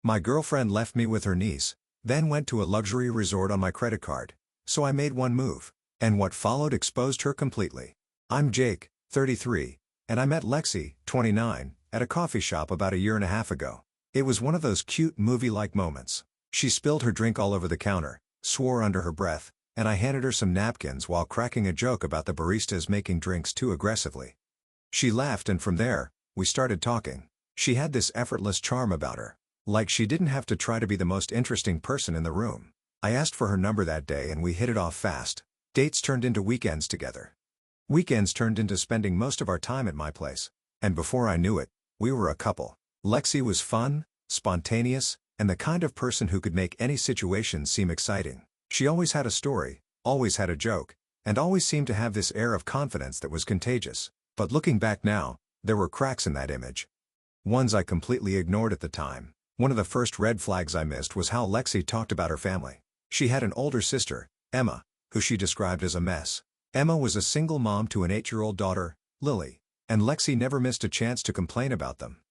My girlfriend left me with her niece, then went to a luxury resort on my credit card. So I made one move. And what followed exposed her completely. I'm Jake, 33, and I met Lexi, 29, at a coffee shop about a year and a half ago. It was one of those cute movie-like moments. She spilled her drink all over the counter, swore under her breath, and I handed her some napkins while cracking a joke about the baristas making drinks too aggressively. She laughed, and from there, we started talking. She had this effortless charm about her. Like she didn't have to try to be the most interesting person in the room. I asked for her number that day and we hit it off fast. Dates turned into weekends together. Weekends turned into spending most of our time at my place. And before I knew it, we were a couple. Lexi was fun, spontaneous, and the kind of person who could make any situation seem exciting. She always had a story, always had a joke, and always seemed to have this air of confidence that was contagious. But looking back now, there were cracks in that image. Ones I completely ignored at the time. One of the first red flags I missed was how Lexi talked about her family. She had an older sister, Emma, who she described as a mess. Emma was a single mom to an 8-year-old daughter, Lily, and Lexi never missed a chance to complain about them.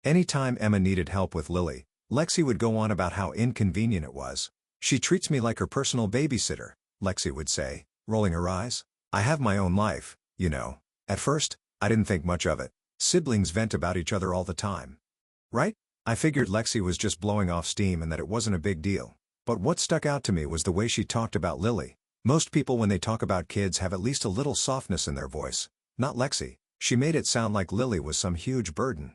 Anytime Emma needed help with Lily, Lexi would go on about how inconvenient it was. She treats me like her personal babysitter, Lexi would say, rolling her eyes. I have my own life, you know. At first, I didn't think much of it. Siblings vent about each other all the time. Right? I figured Lexi was just blowing off steam and that it wasn't a big deal. But what stuck out to me was the way she talked about Lily. Most people when they talk about kids have at least a little softness in their voice. Not Lexi. She made it sound like Lily was some huge burden.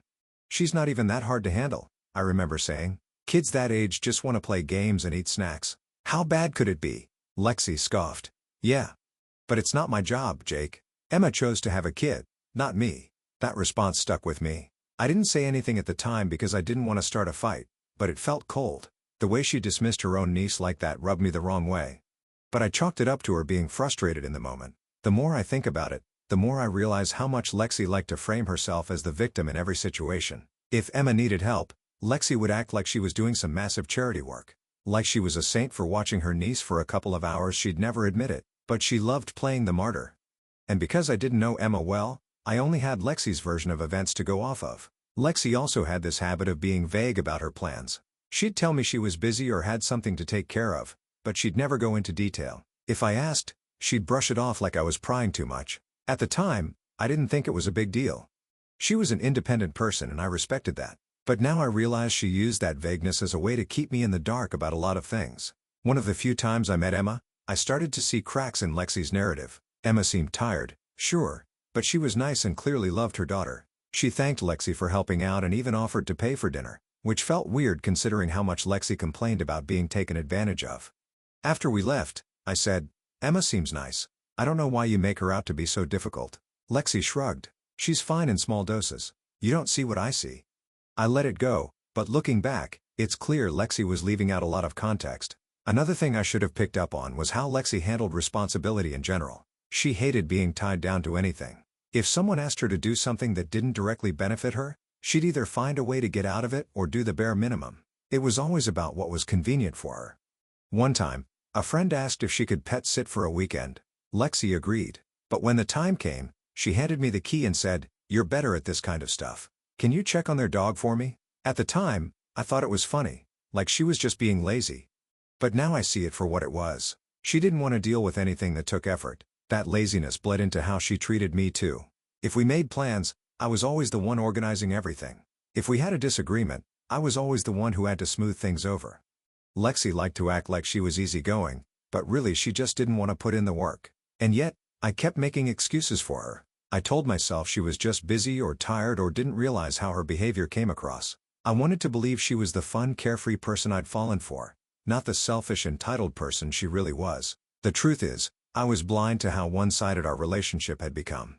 She's not even that hard to handle, I remember saying. Kids that age just want to play games and eat snacks. How bad could it be? Lexi scoffed. Yeah. But it's not my job, Jake. Emma chose to have a kid, not me. That response stuck with me. I didn't say anything at the time because I didn't want to start a fight, but it felt cold. The way she dismissed her own niece like that rubbed me the wrong way. But I chalked it up to her being frustrated in the moment. The more I think about it, the more I realize how much Lexi liked to frame herself as the victim in every situation. If Emma needed help, Lexi would act like she was doing some massive charity work. Like she was a saint for watching her niece for a couple of hours. She'd never admit it, but she loved playing the martyr. And because I didn't know Emma well, I only had Lexi's version of events to go off of. Lexi also had this habit of being vague about her plans. She'd tell me she was busy or had something to take care of, but she'd never go into detail. If I asked, she'd brush it off like I was prying too much. At the time, I didn't think it was a big deal. She was an independent person and I respected that. But now I realize she used that vagueness as a way to keep me in the dark about a lot of things. One of the few times I met Emma, I started to see cracks in Lexi's narrative. Emma seemed tired, sure, but she was nice and clearly loved her daughter. She thanked Lexi for helping out and even offered to pay for dinner, which felt weird considering how much Lexi complained about being taken advantage of. After we left, I said, Emma seems nice. I don't know why you make her out to be so difficult. Lexi shrugged. She's fine in small doses. You don't see what I see. I let it go, but looking back, it's clear Lexi was leaving out a lot of context. Another thing I should have picked up on was how Lexi handled responsibility in general. She hated being tied down to anything. If someone asked her to do something that didn't directly benefit her, she'd either find a way to get out of it or do the bare minimum. It was always about what was convenient for her. One time, a friend asked if she could pet sit for a weekend. Lexi agreed. But when the time came, she handed me the key and said, "You're better at this kind of stuff. Can you check on their dog for me?" At the time, I thought it was funny, like she was just being lazy. But now I see it for what it was. She didn't want to deal with anything that took effort. That laziness bled into how she treated me too. If we made plans, I was always the one organizing everything. If we had a disagreement, I was always the one who had to smooth things over. Lexi liked to act like she was easygoing, but really she just didn't want to put in the work. And yet, I kept making excuses for her. I told myself she was just busy or tired or didn't realize how her behavior came across. I wanted to believe she was the fun, carefree person I'd fallen for, not the selfish, entitled person she really was. The truth is, I was blind to how one-sided our relationship had become.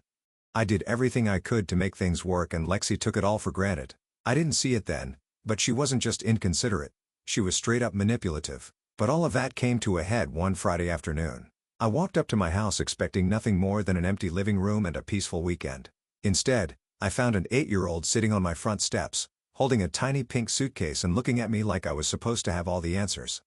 I did everything I could to make things work and Lexi took it all for granted. I didn't see it then, but she wasn't just inconsiderate. She was straight up manipulative. But all of that came to a head one Friday afternoon. I walked up to my house expecting nothing more than an empty living room and a peaceful weekend. Instead, I found an 8-year-old sitting on my front steps, holding a tiny pink suitcase and looking at me like I was supposed to have all the answers.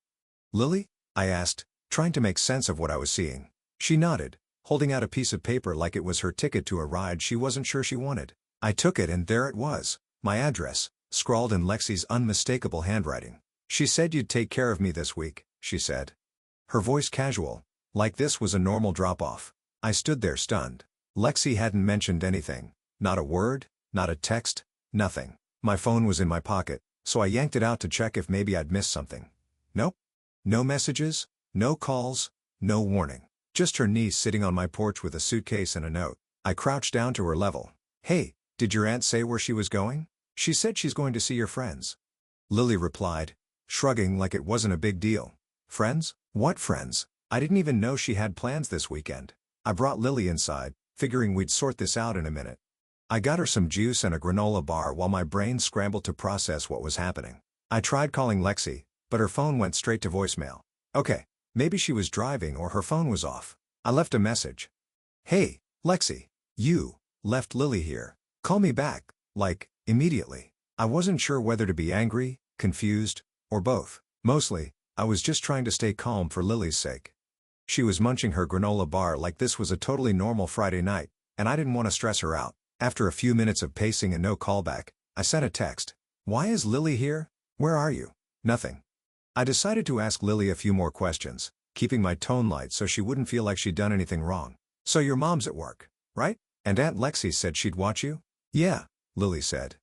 "Lily?" I asked, trying to make sense of what I was seeing. She nodded, holding out a piece of paper like it was her ticket to a ride she wasn't sure she wanted. I took it and there it was, my address. scrawled in Lexi's unmistakable handwriting. She said you'd take care of me this week, she said. Her voice casual, like this was a normal drop-off. I stood there stunned. Lexi hadn't mentioned anything. Not a word, not a text, nothing. My phone was in my pocket, so I yanked it out to check if maybe I'd missed something. Nope. No messages, no calls, no warning. Just her niece sitting on my porch with a suitcase and a note. I crouched down to her level. Hey, did your aunt say where she was going? She said she's going to see your friends. Lily replied, shrugging like it wasn't a big deal. Friends? What friends? I didn't even know she had plans this weekend. I brought Lily inside, figuring we'd sort this out in a minute. I got her some juice and a granola bar while my brain scrambled to process what was happening. I tried calling Lexi, but her phone went straight to voicemail. Okay, maybe she was driving or her phone was off. I left a message. Hey, Lexi. You left Lily here. Call me back, like, immediately. I wasn't sure whether to be angry, confused, or both. Mostly, I was just trying to stay calm for Lily's sake. She was munching her granola bar like this was a totally normal Friday night, and I didn't want to stress her out. After a few minutes of pacing and no callback, I sent a text. Why is Lily here? Where are you? Nothing. I decided to ask Lily a few more questions, keeping my tone light so she wouldn't feel like she'd done anything wrong. So your mom's at work, right? And Aunt Lexi said she'd watch you? Yeah, Lily said.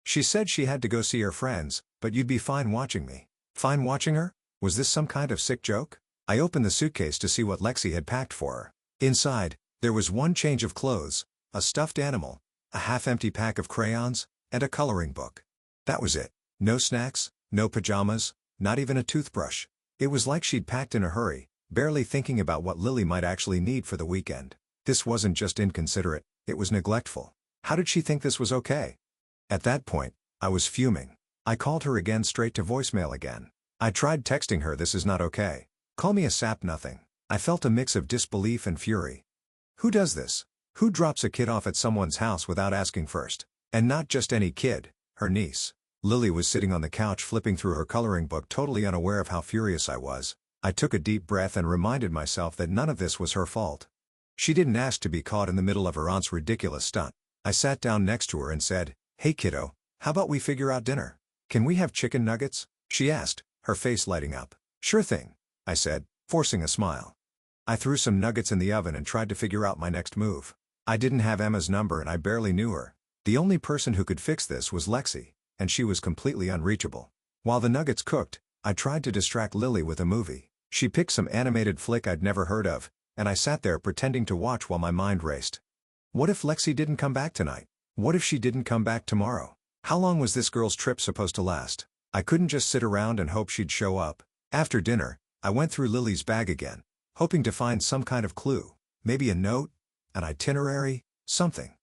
She said she had to go see her friends, but you'd be fine watching me. Fine watching her? Was this some kind of sick joke? I opened the suitcase to see what Lexi had packed for her. Inside, there was one change of clothes, a stuffed animal, a half-empty pack of crayons, and a coloring book. That was it. No snacks, no pajamas, not even a toothbrush. It was like she'd packed in a hurry, barely thinking about what Lily might actually need for the weekend. This wasn't just inconsiderate, it was neglectful. How did she think this was okay? At that point, I was fuming. I called her again straight to voicemail again. I tried texting her this is not okay. Call me a sap nothing. I felt a mix of disbelief and fury. Who does this? Who drops a kid off at someone's house without asking first? And not just any kid, her niece. Lily was sitting on the couch flipping through her coloring book totally unaware of how furious I was. I took a deep breath and reminded myself that none of this was her fault. She didn't ask to be caught in the middle of her aunt's ridiculous stunt. I sat down next to her and said, Hey kiddo, how about we figure out dinner? Can we have chicken nuggets? She asked, her face lighting up. Sure thing, I said, forcing a smile. I threw some nuggets in the oven and tried to figure out my next move. I didn't have Emma's number and I barely knew her. The only person who could fix this was Lexi, and she was completely unreachable. While the nuggets cooked, I tried to distract Lily with a movie. She picked some animated flick I'd never heard of, and I sat there pretending to watch while my mind raced. What if Lexi didn't come back tonight? What if she didn't come back tomorrow? How long was this girl's trip supposed to last? I couldn't just sit around and hope she'd show up. After dinner, I went through Lily's bag again, hoping to find some kind of clue, maybe a note, an itinerary, something.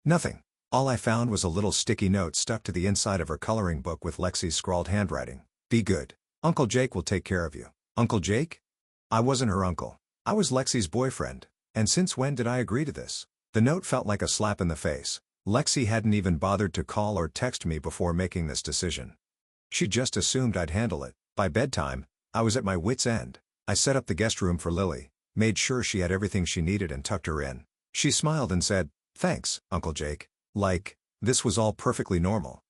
Nothing. All I found was a little sticky note stuck to the inside of her coloring book with Lexi's scrawled handwriting. Be good. Uncle Jake will take care of you. Uncle Jake? I wasn't her uncle. I was Lexi's boyfriend. And since when did I agree to this? The note felt like a slap in the face. Lexi hadn't even bothered to call or text me before making this decision. She just assumed I'd handle it. By bedtime, I was at my wit's end. I set up the guest room for Lily, made sure she had everything she needed and tucked her in. She smiled and said, Thanks, Uncle Jake. Like, this was all perfectly normal.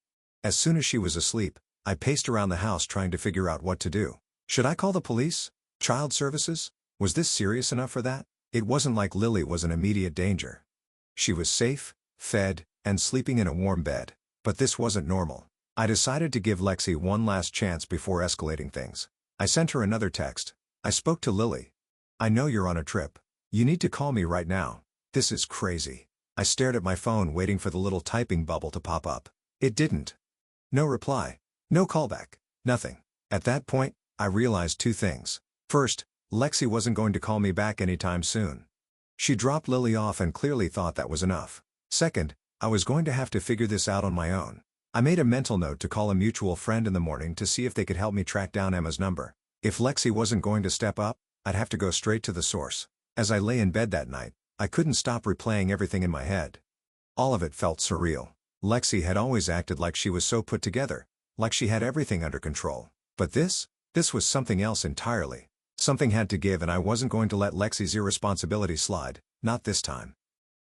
As soon as she was asleep, I paced around the house trying to figure out what to do. Should I call the police? Child services? Was this serious enough for that? It wasn't like Lily was in immediate danger. She was safe, fed, and sleeping in a warm bed. But this wasn't normal. I decided to give Lexi one last chance before escalating things. I sent her another text. I spoke to Lily. I know you're on a trip. You need to call me right now. This is crazy. I stared at my phone waiting for the little typing bubble to pop up. It didn't. No reply. No callback. Nothing. At that point, I realized two things. First, Lexi wasn't going to call me back anytime soon. She dropped Lily off and clearly thought that was enough. Second, I was going to have to figure this out on my own. I made a mental note to call a mutual friend in the morning to see if they could help me track down Emma's number. If Lexi wasn't going to step up, I'd have to go straight to the source. As I lay in bed that night, I couldn't stop replaying everything in my head. All of it felt surreal. Lexi had always acted like she was so put together, like she had everything under control. But this was something else entirely. Something had to give and I wasn't going to let Lexi's irresponsibility slide, not this time.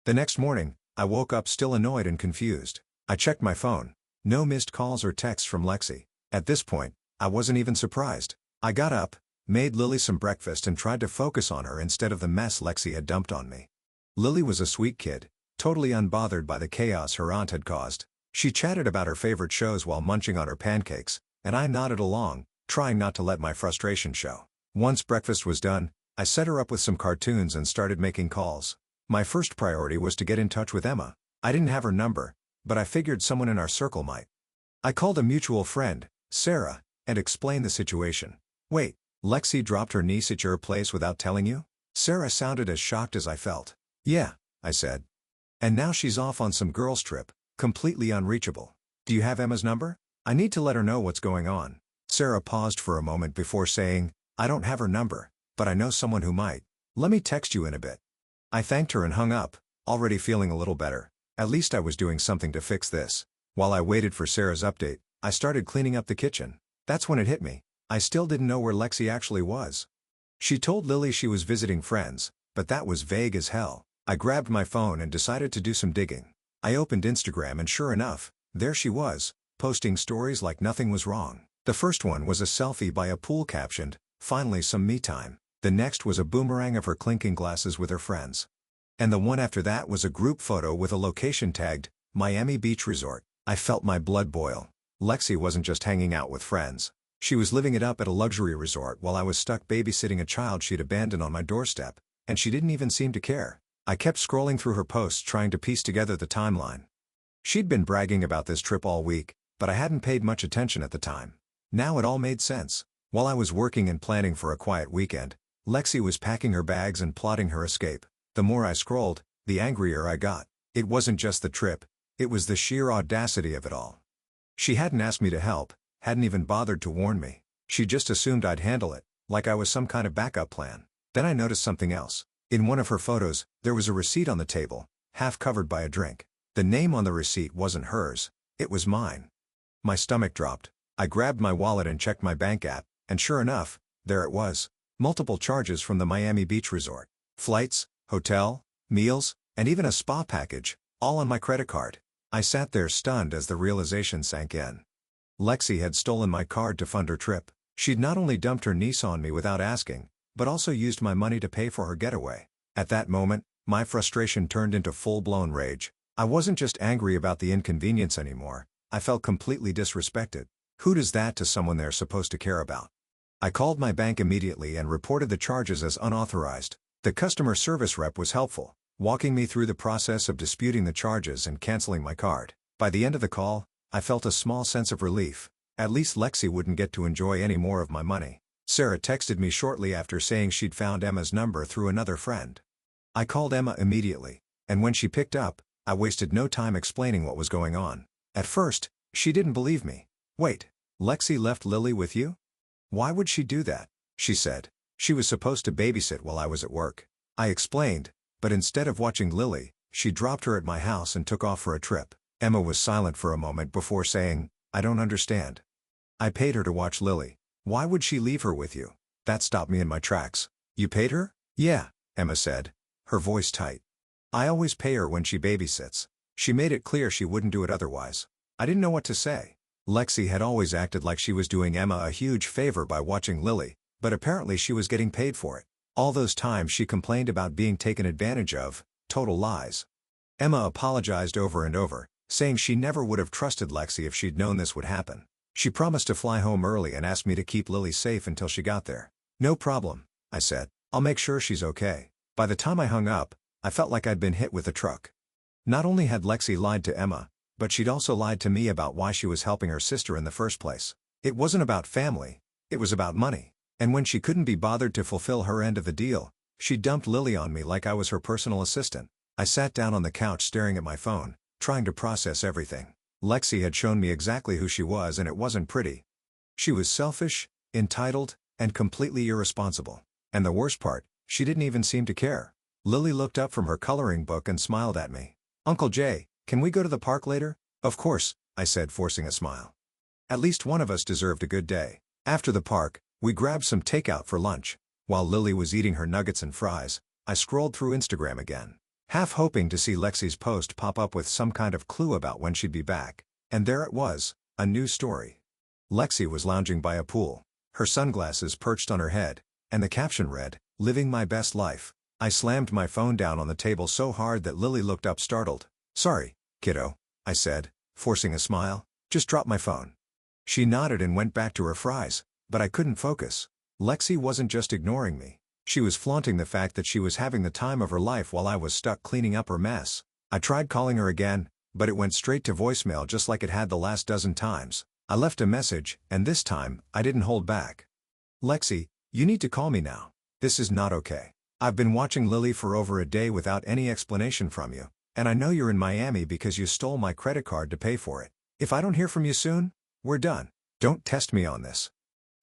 The next morning, I woke up still annoyed and confused. I checked my phone. No missed calls or texts from Lexi. At this point, I wasn't even surprised. I got up, made Lily some breakfast and tried to focus on her instead of the mess Lexi had dumped on me. Lily was a sweet kid, totally unbothered by the chaos her aunt had caused. She chatted about her favorite shows while munching on her pancakes, and I nodded along, trying not to let my frustration show. Once breakfast was done, I set her up with some cartoons and started making calls. My first priority was to get in touch with Emma. I didn't have her number, but I figured someone in our circle might. I called a mutual friend, Sarah, and explained the situation. "Wait, Lexi dropped her niece at your place without telling you?" Sarah sounded as shocked as I felt. "Yeah," I said. "And now she's off on some girls' trip, completely unreachable. Do you have Emma's number? I need to let her know what's going on." Sarah paused for a moment before saying, "I don't have her number, but I know someone who might. Let me text you in a bit." I thanked her and hung up, already feeling a little better. At least I was doing something to fix this. While I waited for Sarah's update, I started cleaning up the kitchen. That's when it hit me. I still didn't know where Lexi actually was. She told Lily she was visiting friends, but that was vague as hell. I grabbed my phone and decided to do some digging. I opened Instagram and sure enough, there she was, posting stories like nothing was wrong. The first one was a selfie by a pool captioned, "Finally some me time." The next was a boomerang of her clinking glasses with her friends. And the one after that was a group photo with a location tagged, Miami Beach Resort. I felt my blood boil. Lexi wasn't just hanging out with friends. She was living it up at a luxury resort while I was stuck babysitting a child she'd abandoned on my doorstep, and she didn't even seem to care. I kept scrolling through her posts trying to piece together the timeline. She'd been bragging about this trip all week, but I hadn't paid much attention at the time. Now it all made sense. While I was working and planning for a quiet weekend, Lexi was packing her bags and plotting her escape. The more I scrolled, the angrier I got. It wasn't just the trip, it was the sheer audacity of it all. She hadn't asked me to help, hadn't even bothered to warn me. She just assumed I'd handle it, like I was some kind of backup plan. Then I noticed something else. In one of her photos, there was a receipt on the table, half covered by a drink. The name on the receipt wasn't hers, it was mine. My stomach dropped. I grabbed my wallet and checked my bank app, and sure enough, there it was. Multiple charges from the Miami Beach Resort. Flights, hotel, meals, and even a spa package, all on my credit card. I sat there stunned as the realization sank in. Lexi had stolen my card to fund her trip. She'd not only dumped her niece on me without asking, but also used my money to pay for her getaway. At that moment, my frustration turned into full-blown rage. I wasn't just angry about the inconvenience anymore, I felt completely disrespected. Who does that to someone they're supposed to care about? I called my bank immediately and reported the charges as unauthorized. The customer service rep was helpful, walking me through the process of disputing the charges and canceling my card. By the end of the call, I felt a small sense of relief. At least Lexi wouldn't get to enjoy any more of my money. Sarah texted me shortly after saying she'd found Emma's number through another friend. I called Emma immediately, and when she picked up, I wasted no time explaining what was going on. At first, she didn't believe me. "Wait, Lexi left Lily with you? Why would she do that?" she said. "She was supposed to babysit while I was at work." I explained, but instead of watching Lily, she dropped her at my house and took off for a trip. Emma was silent for a moment before saying, "I don't understand. I paid her to watch Lily. Why would she leave her with you?" That stopped me in my tracks. "You paid her?" "Yeah," Emma said, her voice tight. "I always pay her when she babysits. She made it clear she wouldn't do it otherwise." I didn't know what to say. Lexi had always acted like she was doing Emma a huge favor by watching Lily, but apparently she was getting paid for it. All those times she complained about being taken advantage of, total lies. Emma apologized over and over, saying she never would have trusted Lexi if she'd known this would happen. She promised to fly home early and asked me to keep Lily safe until she got there. "No problem," I said. "I'll make sure she's okay." By the time I hung up, I felt like I'd been hit with a truck. Not only had Lexi lied to Emma, but she'd also lied to me about why she was helping her sister in the first place. It wasn't about family, it was about money. And when she couldn't be bothered to fulfill her end of the deal, she dumped Lily on me like I was her personal assistant. I sat down on the couch staring at my phone, trying to process everything. Lexi had shown me exactly who she was and it wasn't pretty. She was selfish, entitled, and completely irresponsible. And the worst part, she didn't even seem to care. Lily looked up from her coloring book and smiled at me. "Uncle Jay, can we go to the park later?" "Of course," I said, forcing a smile. At least one of us deserved a good day. After the park, we grabbed some takeout for lunch. While Lily was eating her nuggets and fries, I scrolled through Instagram again, half hoping to see Lexi's post pop up with some kind of clue about when she'd be back. And there it was, a new story. Lexi was lounging by a pool, her sunglasses perched on her head, and the caption read, "Living my best life." I slammed my phone down on the table so hard that Lily looked up startled. "Sorry, kiddo," I said, forcing a smile. "Just dropped my phone." She nodded and went back to her fries, but I couldn't focus. Lexi wasn't just ignoring me. She was flaunting the fact that she was having the time of her life while I was stuck cleaning up her mess. I tried calling her again, but it went straight to voicemail just like it had the last dozen times. I left a message, and this time, I didn't hold back. "Lexi, you need to call me now. This is not okay. I've been watching Lily for over a day without any explanation from you, and I know you're in Miami because you stole my credit card to pay for it. If I don't hear from you soon, we're done. Don't test me on this."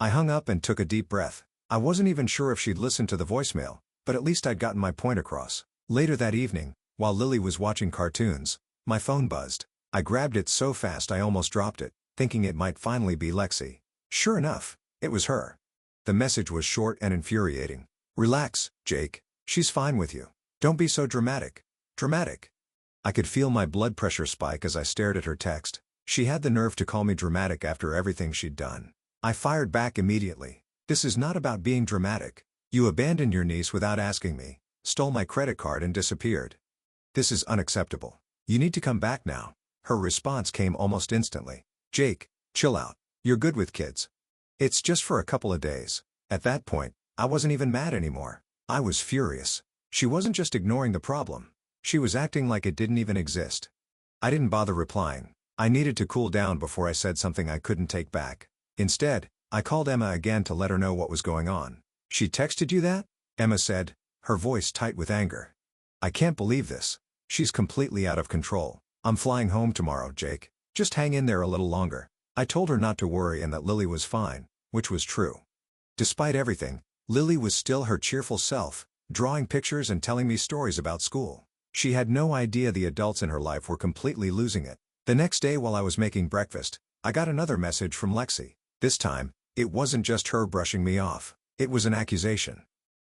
I hung up and took a deep breath. I wasn't even sure if she'd listened to the voicemail, but at least I'd gotten my point across. Later that evening, while Lily was watching cartoons, my phone buzzed. I grabbed it so fast I almost dropped it, thinking it might finally be Lexi. Sure enough, it was her. The message was short and infuriating. "Relax, Jake. She's fine with you. Don't be so dramatic." Dramatic? I could feel my blood pressure spike as I stared at her text. She had the nerve to call me dramatic after everything she'd done. I fired back immediately. "This is not about being dramatic. You abandoned your niece without asking me, stole my credit card and disappeared. This is unacceptable. You need to come back now." Her response came almost instantly. "Jake, chill out. You're good with kids. It's just for a couple of days." At that point, I wasn't even mad anymore. I was furious. She wasn't just ignoring the problem. She was acting like it didn't even exist. I didn't bother replying. I needed to cool down before I said something I couldn't take back. Instead, I called Emma again to let her know what was going on. "She texted you that?" Emma said, her voice tight with anger. "I can't believe this. She's completely out of control. I'm flying home tomorrow, Jake. Just hang in there a little longer." I told her not to worry and that Lily was fine, which was true. Despite everything, Lily was still her cheerful self, drawing pictures and telling me stories about school. She had no idea the adults in her life were completely losing it. The next day while I was making breakfast, I got another message from Lexi. This time, it wasn't just her brushing me off. It was an accusation.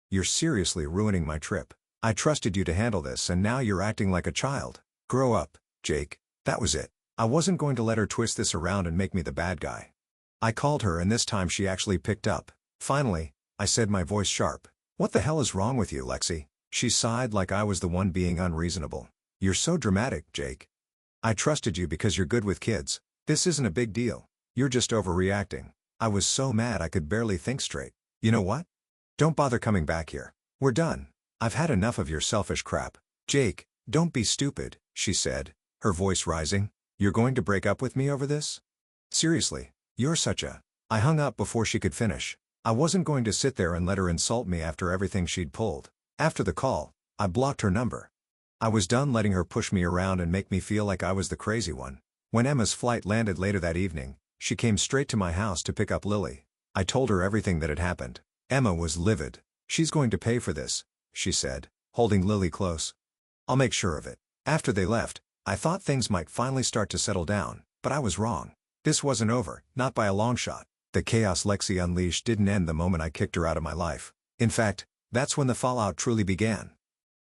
"You're seriously ruining my trip. I trusted you to handle this and now you're acting like a child. Grow up, Jake." That was it. I wasn't going to let her twist this around and make me the bad guy. I called her and this time she actually picked up. "Finally," I said, my voice sharp. "What the hell is wrong with you, Lexi?" She sighed like I was the one being unreasonable. "You're so dramatic, Jake. I trusted you because you're good with kids. This isn't a big deal. You're just overreacting." I was so mad I could barely think straight. "You know what? Don't bother coming back here. We're done. I've had enough of your selfish crap." "Jake, don't be stupid," she said, her voice rising. "You're going to break up with me over this? Seriously, you're such a..." I hung up before she could finish. I wasn't going to sit there and let her insult me after everything she'd pulled. After the call, I blocked her number. I was done letting her push me around and make me feel like I was the crazy one. When Emma's flight landed later that evening, she came straight to my house to pick up Lily. I told her everything that had happened. Emma was livid. "She's going to pay for this," she said, holding Lily close. "I'll make sure of it." After they left, I thought things might finally start to settle down, but I was wrong. This wasn't over, not by a long shot. The chaos Lexi unleashed didn't end the moment I kicked her out of my life. In fact, that's when the fallout truly began.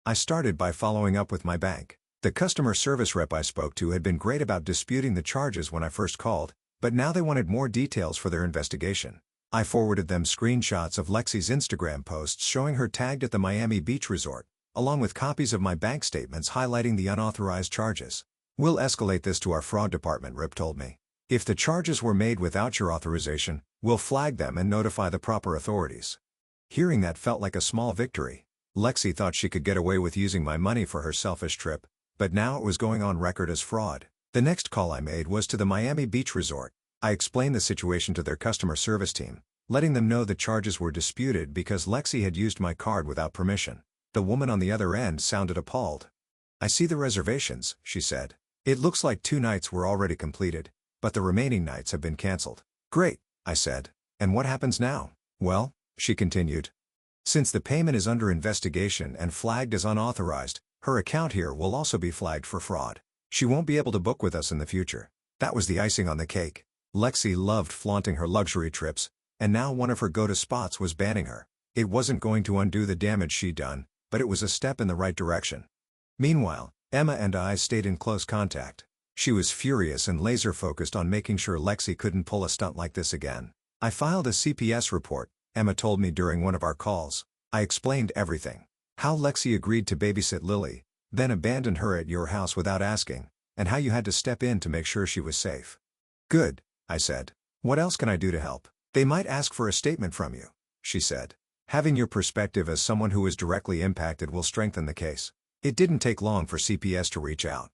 I started by following up with my bank. The customer service rep I spoke to had been great about disputing the charges when I first called, but now they wanted more details for their investigation. I forwarded them screenshots of Lexi's Instagram posts showing her tagged at the Miami Beach resort, along with copies of my bank statements highlighting the unauthorized charges. "We'll escalate this to our fraud department," Rip told me. "If the charges were made without your authorization, we'll flag them and notify the proper authorities." Hearing that felt like a small victory. Lexi thought she could get away with using my money for her selfish trip, but now it was going on record as fraud. The next call I made was to the Miami Beach resort. I explained the situation to their customer service team, letting them know the charges were disputed because Lexi had used my card without permission. The woman on the other end sounded appalled. "I see the reservations," she said. "It looks like 2 nights were already completed, but the remaining nights have been canceled." "Great," I said. "And what happens now?" "Well," she continued, "since the payment is under investigation and flagged as unauthorized, her account here will also be flagged for fraud. She won't be able to book with us in the future." That was the icing on the cake. Lexi loved flaunting her luxury trips, and now one of her go-to spots was banning her. It wasn't going to undo the damage she'd done, but it was a step in the right direction. Meanwhile, Emma and I stayed in close contact. She was furious and laser-focused on making sure Lexi couldn't pull a stunt like this again. I filed a CPS report, Emma told me during one of our calls. I explained everything. How Lexi agreed to babysit Lily, then abandoned her at your house without asking, and how you had to step in to make sure she was safe. Good, I said. What else can I do to help? They might ask for a statement from you, she said. Having your perspective as someone who is directly impacted will strengthen the case. It didn't take long for CPS to reach out.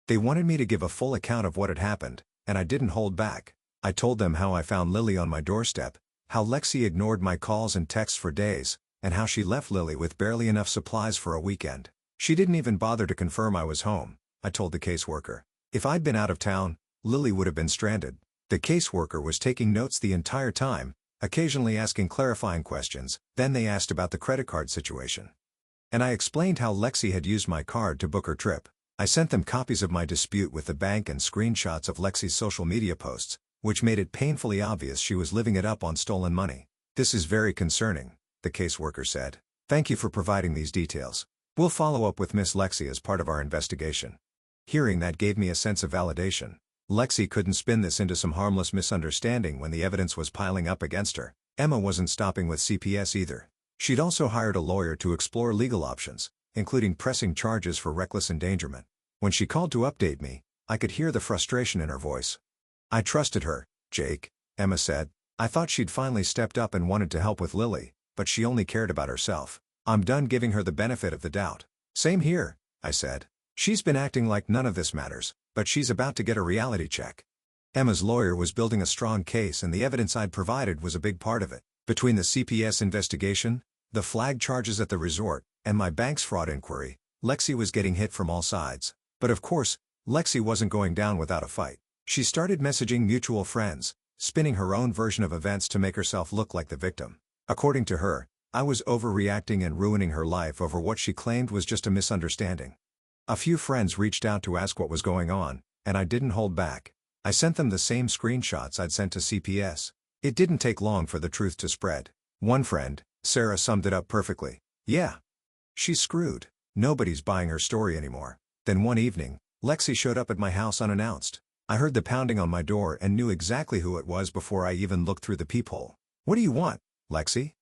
They wanted me to give a full account of what had happened, and I didn't hold back. I told them how I found Lily on my doorstep, how Lexi ignored my calls and texts for days, and how she left Lily with barely enough supplies for a weekend. She didn't even bother to confirm I was home, I told the caseworker. If I'd been out of town, Lily would have been stranded. The caseworker was taking notes the entire time, occasionally asking clarifying questions, then they asked about the credit card situation. And I explained how Lexi had used my card to book her trip. I sent them copies of my dispute with the bank and screenshots of Lexi's social media posts, which made it painfully obvious she was living it up on stolen money. This is very concerning, the caseworker said. Thank you for providing these details. We'll follow up with Miss Lexi as part of our investigation. Hearing that gave me a sense of validation. Lexi couldn't spin this into some harmless misunderstanding when the evidence was piling up against her. Emma wasn't stopping with CPS either. She'd also hired a lawyer to explore legal options, including pressing charges for reckless endangerment. When she called to update me, I could hear the frustration in her voice. I trusted her, Jake, Emma said. I thought she'd finally stepped up and wanted to help with Lily, but she only cared about herself. I'm done giving her the benefit of the doubt. Same here, I said. She's been acting like none of this matters, but she's about to get a reality check. Emma's lawyer was building a strong case and the evidence I'd provided was a big part of it. Between the CPS investigation, the flagged charges at the resort, and my bank's fraud inquiry, Lexi was getting hit from all sides. But of course, Lexi wasn't going down without a fight. She started messaging mutual friends, spinning her own version of events to make herself look like the victim. According to her, I was overreacting and ruining her life over what she claimed was just a misunderstanding. A few friends reached out to ask what was going on, and I didn't hold back. I sent them the same screenshots I'd sent to CPS. It didn't take long for the truth to spread. One friend, Sarah, summed it up perfectly. Yeah. She's screwed. Nobody's buying her story anymore. Then one evening, Lexi showed up at my house unannounced. I heard the pounding on my door and knew exactly who it was before I even looked through the peephole. What do you want, Lexi?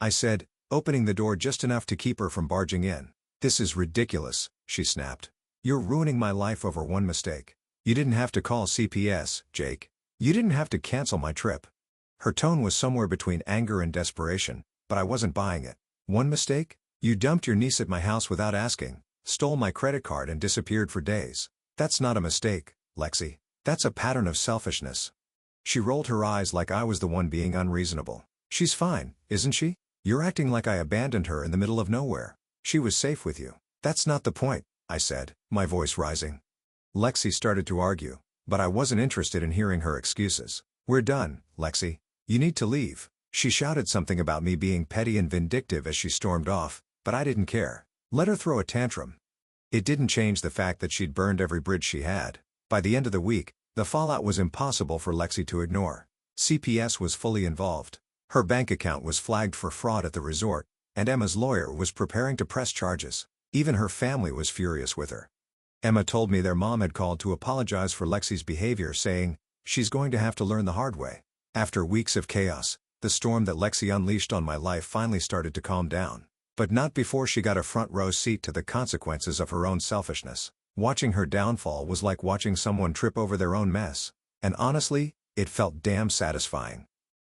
I said, opening the door just enough to keep her from barging in. This is ridiculous, she snapped. You're ruining my life over one mistake. You didn't have to call CPS, Jake. You didn't have to cancel my trip. Her tone was somewhere between anger and desperation, but I wasn't buying it. One mistake? You dumped your niece at my house without asking, stole my credit card and disappeared for days. That's not a mistake, Lexi. That's a pattern of selfishness. She rolled her eyes like I was the one being unreasonable. She's fine, isn't she? You're acting like I abandoned her in the middle of nowhere. She was safe with you. That's not the point, I said, my voice rising. Lexi started to argue, but I wasn't interested in hearing her excuses. We're done, Lexi. You need to leave. She shouted something about me being petty and vindictive as she stormed off, but I didn't care. Let her throw a tantrum. It didn't change the fact that she'd burned every bridge she had. By the end of the week, the fallout was impossible for Lexi to ignore. CPS was fully involved. Her bank account was flagged for fraud at the resort, and Emma's lawyer was preparing to press charges. Even her family was furious with her. Emma told me their mom had called to apologize for Lexi's behavior, saying, she's going to have to learn the hard way. After weeks of chaos, the storm that Lexi unleashed on my life finally started to calm down. But not before she got a front row seat to the consequences of her own selfishness. Watching her downfall was like watching someone trip over their own mess. And honestly, it felt damn satisfying.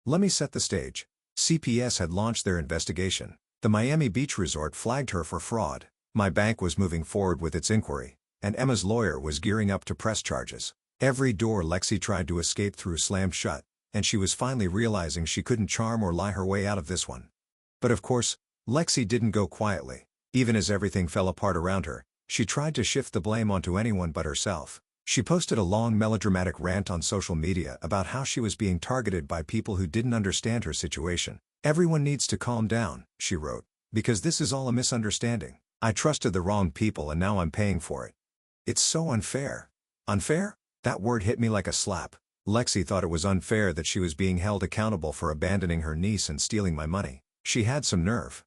Let me set the stage. CPS had launched their investigation. The Miami Beach resort flagged her for fraud. My bank was moving forward with its inquiry, and Emma's lawyer was gearing up to press charges. Every door Lexi tried to escape through slammed shut, and she was finally realizing she couldn't charm or lie her way out of this one. But of course, Lexi didn't go quietly. Even as everything fell apart around her, she tried to shift the blame onto anyone but herself. She posted a long melodramatic rant on social media about how she was being targeted by people who didn't understand her situation. Everyone needs to calm down, she wrote, because this is all a misunderstanding. I trusted the wrong people and now I'm paying for it. It's so unfair. Unfair? That word hit me like a slap. Lexi thought it was unfair that she was being held accountable for abandoning her niece and stealing my money. She had some nerve.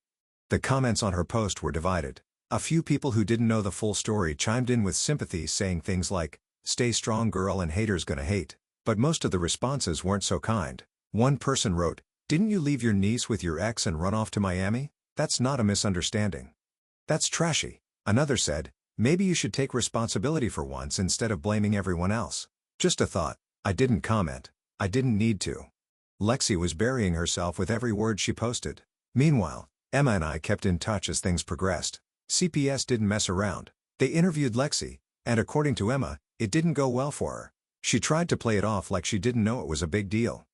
The comments on her post were divided. A few people who didn't know the full story chimed in with sympathy, saying things like, "Stay strong girl and haters gonna hate." But most of the responses weren't so kind. One person wrote, "Didn't you leave your niece with your ex and run off to Miami? That's not a misunderstanding. That's trashy." Another said, "Maybe you should take responsibility for once instead of blaming everyone else." Just a thought. I didn't comment. I didn't need to. Lexi was burying herself with every word she posted. Meanwhile, Emma and I kept in touch as things progressed. CPS didn't mess around. They interviewed Lexi, and according to Emma, it didn't go well for her. She tried to play it off like she didn't know it was a big deal.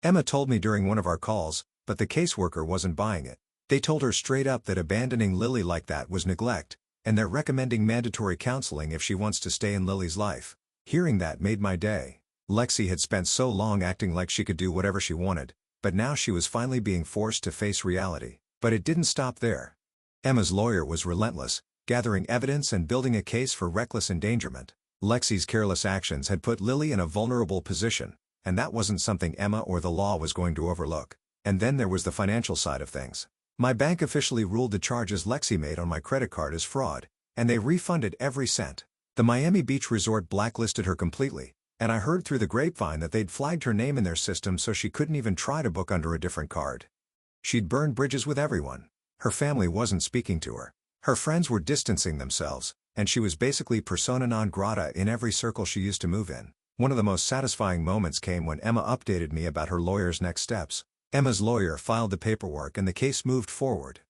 Emma told me during one of our calls, but the caseworker wasn't buying it. They told her straight up that abandoning Lily like that was neglect, and they're recommending mandatory counseling if she wants to stay in Lily's life. Hearing that made my day. Lexi had spent so long acting like she could do whatever she wanted, but now she was finally being forced to face reality. But it didn't stop there. Emma's lawyer was relentless, gathering evidence and building a case for reckless endangerment. Lexi's careless actions had put Lily in a vulnerable position, and that wasn't something Emma or the law was going to overlook. And then there was the financial side of things. My bank officially ruled the charges Lexi made on my credit card as fraud, and they refunded every cent. The Miami Beach resort blacklisted her completely, and I heard through the grapevine that they'd flagged her name in their system so she couldn't even try to book under a different card. She'd burned bridges with everyone. Her family wasn't speaking to her. Her friends were distancing themselves, and she was basically persona non grata in every circle she used to move in. One of the most satisfying moments came when Emma updated me about her lawyer's next steps. Emma's lawyer filed the paperwork and the case moved forward.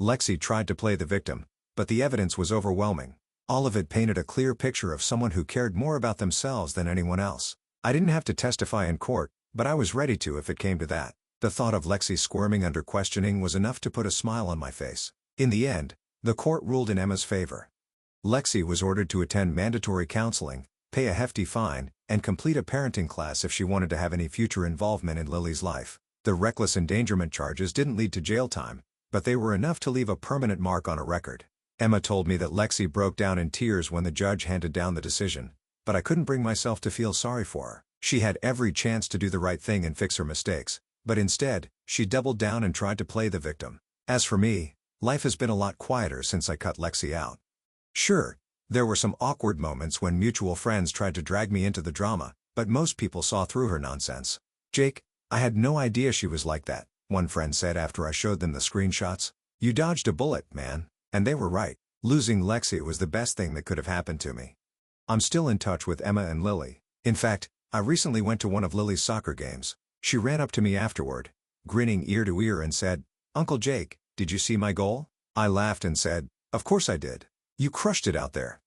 Lexi tried to play the victim, but the evidence was overwhelming. All of it painted a clear picture of someone who cared more about themselves than anyone else. I didn't have to testify in court, but I was ready to if it came to that. The thought of Lexi squirming under questioning was enough to put a smile on my face. In the end, the court ruled in Emma's favor. Lexi was ordered to attend mandatory counseling, pay a hefty fine, and complete a parenting class if she wanted to have any future involvement in Lily's life. The reckless endangerment charges didn't lead to jail time, but they were enough to leave a permanent mark on a record. Emma told me that Lexi broke down in tears when the judge handed down the decision, but I couldn't bring myself to feel sorry for her. She had every chance to do the right thing and fix her mistakes, but instead, she doubled down and tried to play the victim. As for me, life has been a lot quieter since I cut Lexi out. Sure, there were some awkward moments when mutual friends tried to drag me into the drama, but most people saw through her nonsense. "Jake, I had no idea she was like that," one friend said after I showed them the screenshots. "You dodged a bullet, man." And they were right. Losing Lexi was the best thing that could have happened to me. I'm still in touch with Emma and Lily. In fact, I recently went to one of Lily's soccer games. She ran up to me afterward, grinning ear to ear and said, "Uncle Jake, did you see my goal?" I laughed and said, "Of course I did. You crushed it out there."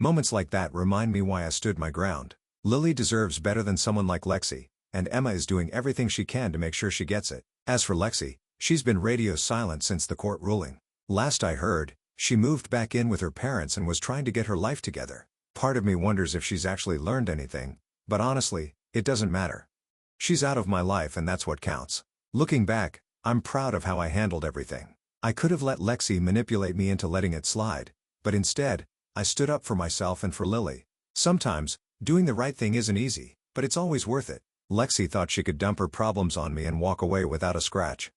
Moments like that remind me why I stood my ground. Lily deserves better than someone like Lexi, and Emma is doing everything she can to make sure she gets it. As for Lexi, she's been radio silent since the court ruling. Last I heard, she moved back in with her parents and was trying to get her life together. Part of me wonders if she's actually learned anything, but honestly, it doesn't matter. She's out of my life and that's what counts. Looking back, I'm proud of how I handled everything. I could have let Lexi manipulate me into letting it slide, but instead, I stood up for myself and for Lily. Sometimes, doing the right thing isn't easy, but it's always worth it. Lexi thought she could dump her problems on me and walk away without a scratch.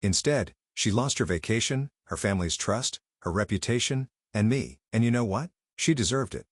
Instead, she lost her vacation, her family's trust, her reputation, and me. And you know what? She deserved it.